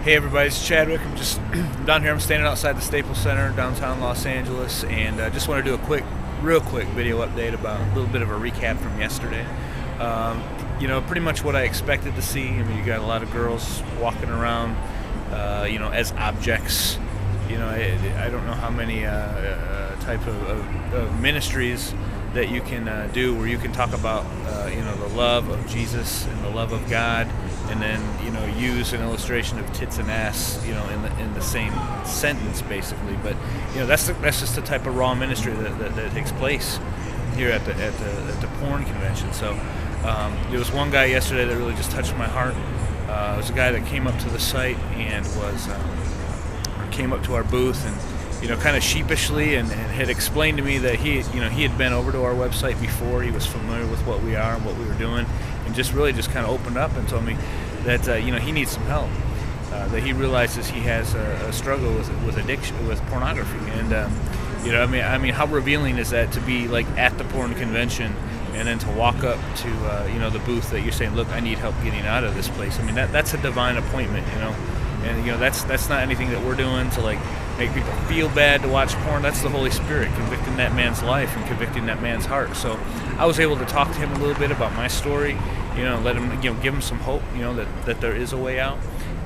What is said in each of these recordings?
Hey everybody, it's Chadwick. I'm just down here. I'm standing outside the Staples Center, downtown Los Angeles, and just want to do a real quick video update about a little bit of a recap from yesterday. Pretty much what I expected to see. I mean, you got a lot of girls walking around, as objects. I don't know how many type of ministries that you can do where you can talk about, the love of Jesus and the love of God, and then use an illustration of tits and ass in the same sentence basically. But that's just the type of raw ministry that takes place here at the porn convention. So there was one guy yesterday that really just touched my heart. It was a guy that came up to the site and came up to our booth and kind of sheepishly and had explained to me that he had been over to our website before. He was familiar with what we are and what we were doing, and just kind of opened up and told me that he needs some help. That he realizes he has a struggle with addiction, with pornography, and I mean, how revealing is that to be like at the porn convention and then to walk up to the booth that you're saying, look, I need help getting out of this place. I mean, that's a divine appointment, and that's not anything that we're doing to like make people feel bad to watch porn. That's the Holy Spirit convicting that man's life and convicting that man's heart. So I was able to talk to him a little bit about my story, let him, give him some hope, that there is a way out.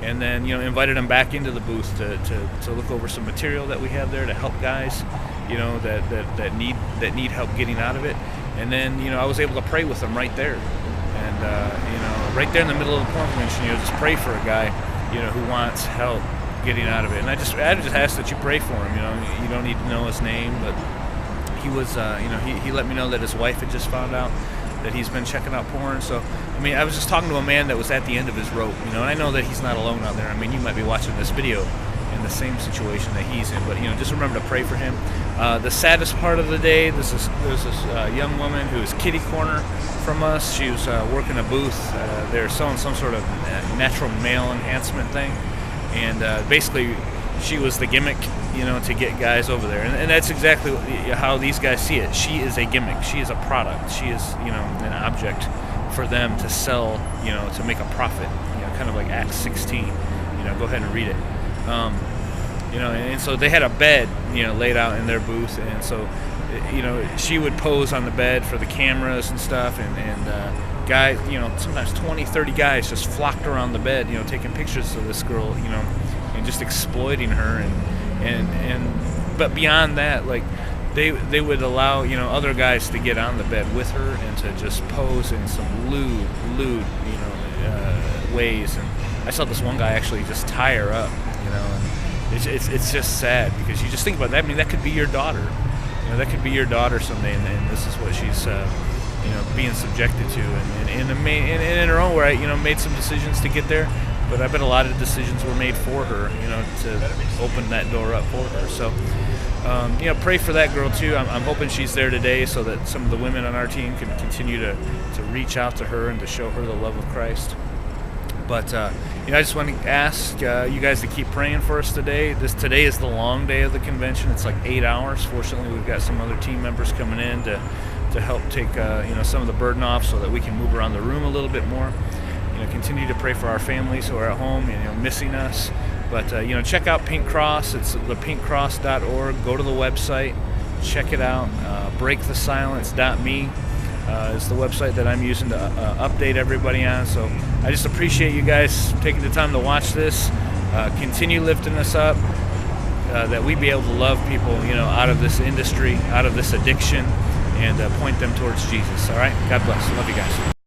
And then, invited him back into the booth to look over some material that we have there to help guys, that need help getting out of it. And then, I was able to pray with him right there. And, right there in the middle of the porn convention, just pray for a guy, who wants help getting out of it. And I just ask that you pray for him. You don't need to know his name, but he was, he let me know that his wife had just found out that he's been checking out porn. So, I mean, I was just talking to a man that was at the end of his rope, and I know that he's not alone out there. I mean, you might be watching this video in the same situation that he's in, but, just remember to pray for him. The saddest part of the day, there's this young woman who is kitty corner from us. She was working a booth. They're selling some sort of natural male enhancement thing, and basically she was the gimmick, to get guys over there. And that's exactly how these guys see it. She is a gimmick. She is a product. She is, an object for them to sell, to make a profit, kind of like Acts 16. Go ahead and read it. And so they had a bed, laid out in their booth. And so, she would pose on the bed for the cameras and stuff. And guys, sometimes 20, 30 guys just flocked around the bed, taking pictures of this girl, and just exploiting her. But beyond that, like they would allow other guys to get on the bed with her and to just pose in some lewd ways. And I saw this one guy actually just tie her up, and it's just sad because you just think about that. I mean, that could be your daughter, that could be your daughter someday, and this is what she's being subjected to, and in her own way, made some decisions to get there. But I bet a lot of decisions were made for her, to open that door up for her. So, pray for that girl too. I'm hoping she's there today so that some of the women on our team can continue to reach out to her and to show her the love of Christ. But, I just want to ask you guys to keep praying for us today. Today is the long day of the convention. It's like 8 hours. Fortunately, we've got some other team members coming in to help take, some of the burden off so that we can move around the room a little bit more. Continue to pray for our families who are at home, missing us. But, check out Pink Cross. It's thepinkcross.org. Go to the website. Check it out. Breakthesilence.me is the website that I'm using to update everybody on. So I just appreciate you guys taking the time to watch this. Continue lifting us up, that we be able to love people, out of this industry, out of this addiction, and point them towards Jesus. All right? God bless. Love you guys.